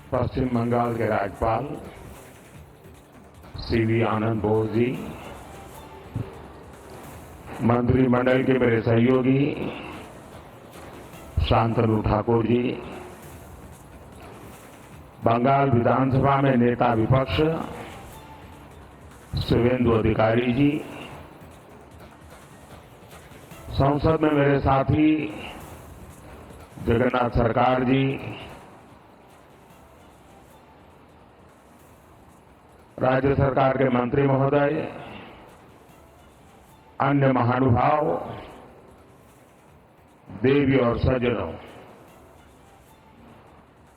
पश्चिम बंगाल के राज्यपाल सीवी आनंद बोस जी, मंत्रिमंडल के मेरे सहयोगी शांतनु ठाकुर जी, बंगाल विधानसभा में नेता विपक्ष शिवेंदु अधिकारी जी, संसद में मेरे साथी जगन्नाथ सरकार जी, राज्य सरकार के मंत्री महोदय, अन्य महानुभाव, देवी और सज्जनों,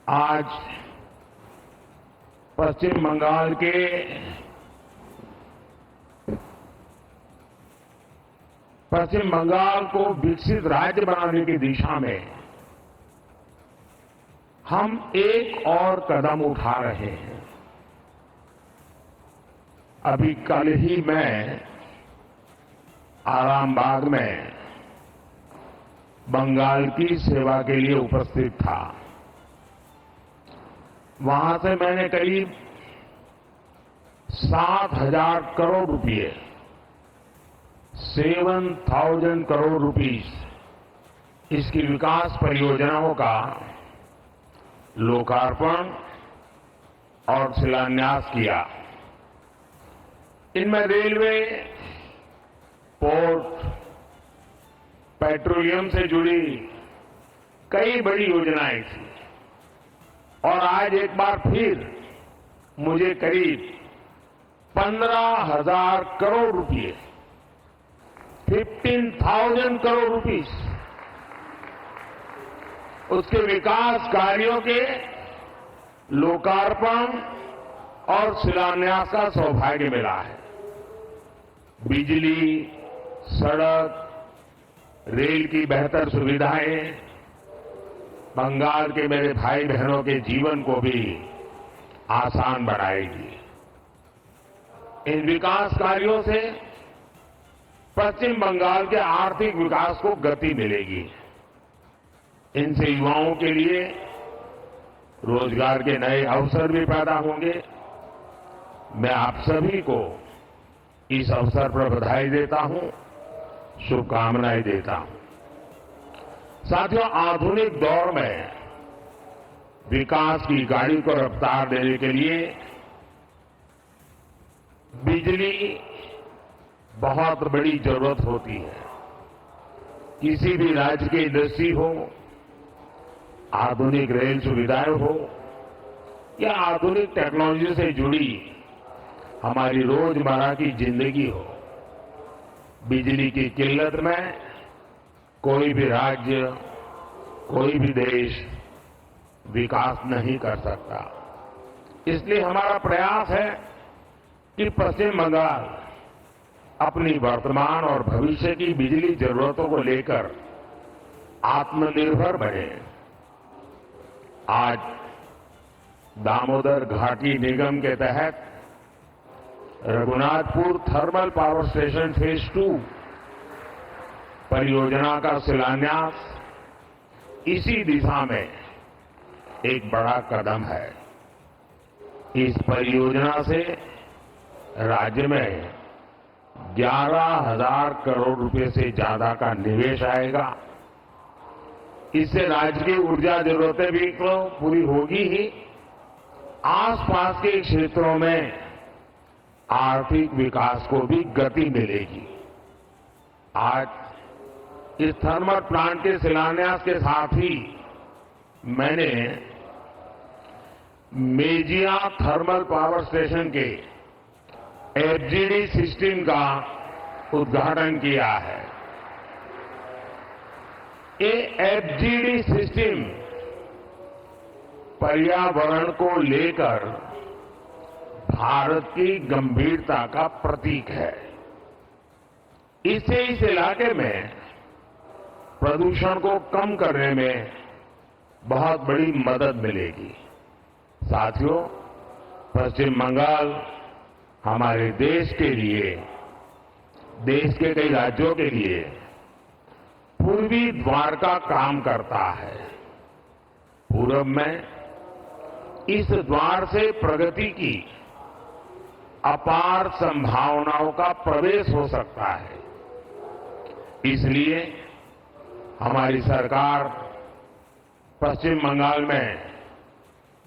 आज पश्चिम बंगाल को विकसित राज्य बनाने की दिशा में हम एक और कदम उठा रहे हैं। अभी कल ही मैं आरामबाग में बंगाल की सेवा के लिए उपस्थित था। वहां से मैंने करीब 7,000 करोड़ रुपए, 7,000 करोड़ रुपीस इसकी विकास परियोजनाओं का लोकार्पण और शिलान्यास किया। इनमें रेलवे, पोर्ट, पेट्रोलियम से जुड़ी कई बड़ी योजनाएं थी और आज एक बार फिर मुझे करीब 15,000 करोड़ रुपए, 15,000 करोड़ रुपीस उसके विकास कार्यों के लोकार्पण और शिलान्यास का सौभाग्य मिला है। बिजली, सड़क, रेल की बेहतर सुविधाएं बंगाल के मेरे भाई बहनों के जीवन को भी आसान बनाएगी। इन विकास कार्यों से पश्चिम बंगाल के आर्थिक विकास को गति मिलेगी। इनसे युवाओं के लिए रोजगार के नए अवसर भी पैदा होंगे। मैं आप सभी को इस अवसर पर बधाई देता हूं, शुभकामनाएं देता हूं। साथियों, आधुनिक दौर में विकास की गाड़ी को रफ्तार देने के लिए बिजली बहुत बड़ी जरूरत होती है। किसी भी राज्य की इंडस्ट्री हो, आधुनिक रेल सुविधाएं हो या आधुनिक टेक्नोलॉजी से जुड़ी हमारी रोजमर्रा की जिंदगी हो, बिजली की किल्लत में कोई भी राज्य, कोई भी देश विकास नहीं कर सकता। इसलिए हमारा प्रयास है कि पश्चिम बंगाल अपनी वर्तमान और भविष्य की बिजली जरूरतों को लेकर आत्मनिर्भर बने। आज दामोदर घाटी निगम के तहत Raghunathpur thermal power station phase 2 परियोजना का शिलान्यास इसी दिशा में एक बड़ा कदम है। इस परियोजना से राज्य में 11,000 करोड़ रुपए से ज्यादा का निवेश आएगा। इससे राज्य की ऊर्जा जरूरतें भी तो पूरी होगी ही, आसपास के क्षेत्रों में आर्थिक विकास को भी गति मिलेगी। आज इस थर्मल प्लांट के शिलान्यास के साथ ही मैंने मेजिया थर्मल पावर स्टेशन के एफजीडी सिस्टम का उद्घाटन किया है। ये एफजीडी सिस्टम पर्यावरण को लेकर भारत की गंभीरता का प्रतीक है। इससे इस इलाके में प्रदूषण को कम करने में बहुत बड़ी मदद मिलेगी। साथियों, पश्चिम बंगाल हमारे देश के लिए, देश के कई राज्यों के लिए पूर्वी द्वार का काम करता है। पूरब में इस द्वार से प्रगति की अपार संभावनाओं का प्रवेश हो सकता है। इसलिए हमारी सरकार पश्चिम बंगाल में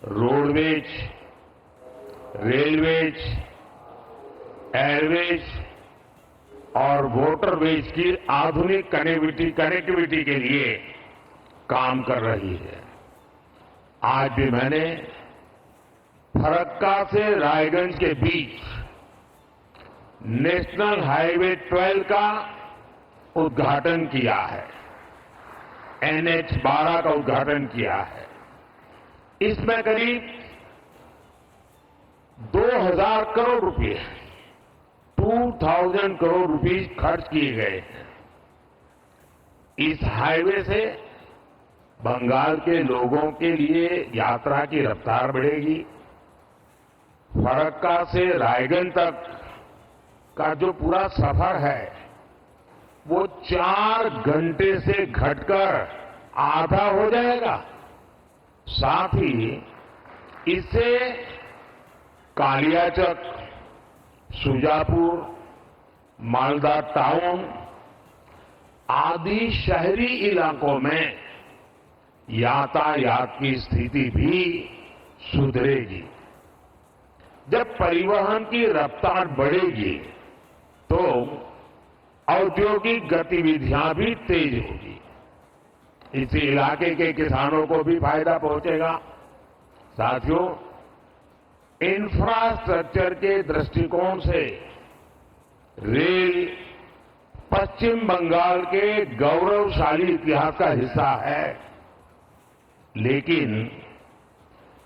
रोडवेज, रेलवेज, एयरवेज और वाटरवेज की आधुनिक कनेक्टिविटी के लिए काम कर रही है। आज भी मैंने फरक्का से रायगंज के बीच नेशनल हाईवे 12 का उद्घाटन किया है, NH 12 का उद्घाटन किया है। इसमें करीब 2000 करोड़ रुपए 2000 करोड़ रुपए खर्च किए गए हैं। इस हाईवे से बंगाल के लोगों के लिए यात्रा की रफ्तार बढ़ेगी। फरक्का से रायगंज तक का जो पूरा सफर है वो 4 घंटे से घटकर आधा हो जाएगा। साथ ही इससे कालियाचक, सुजापुर, मालदा टाउन आदि शहरी इलाकों में यातायात की स्थिति भी सुधरेगी। जब परिवहन की रफ्तार बढ़ेगी तो औद्योगिक गतिविधियां भी तेज होगी। इस इलाके के किसानों को भी फायदा पहुंचेगा। साथियों, इंफ्रास्ट्रक्चर के दृष्टिकोण से रेल पश्चिम बंगाल के गौरवशाली इतिहास का हिस्सा है, लेकिन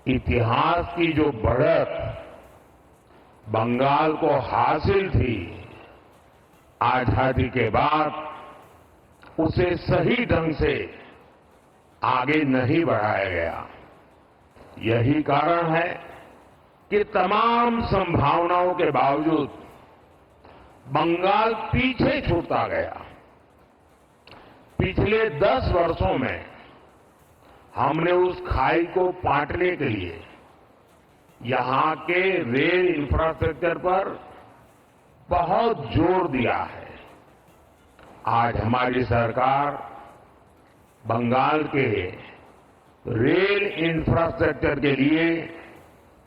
इतिहास की जो बढ़त बंगाल को हासिल थी, आजादी के बाद उसे सही ढंग से आगे नहीं बढ़ाया गया। यही कारण है कि तमाम संभावनाओं के बावजूद बंगाल पीछे छूटता गया। पिछले 10 वर्षों में हमने उस खाई को पाटने के लिए यहां के रेल इंफ्रास्ट्रक्चर पर बहुत जोर दिया है। आज हमारी सरकार बंगाल के रेल इंफ्रास्ट्रक्चर के लिए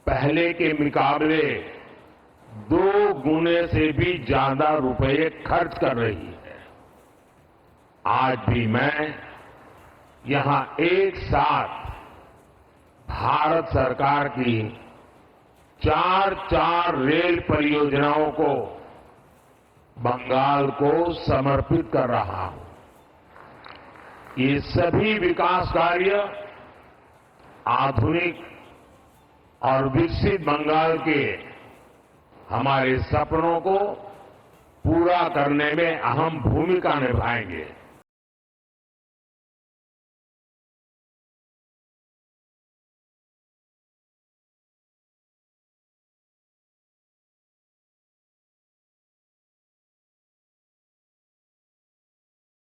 पहले के मुकाबले 2 गुने से भी ज्यादा रुपए खर्च कर रही है। आज भी मैं यहां एक साथ भारत सरकार की 4 रेल परियोजनाओं को बंगाल को समर्पित कर रहा हूं। ये सभी विकास कार्य आधुनिक और विकसित बंगाल के हमारे सपनों को पूरा करने में अहम भूमिका निभाएंगे।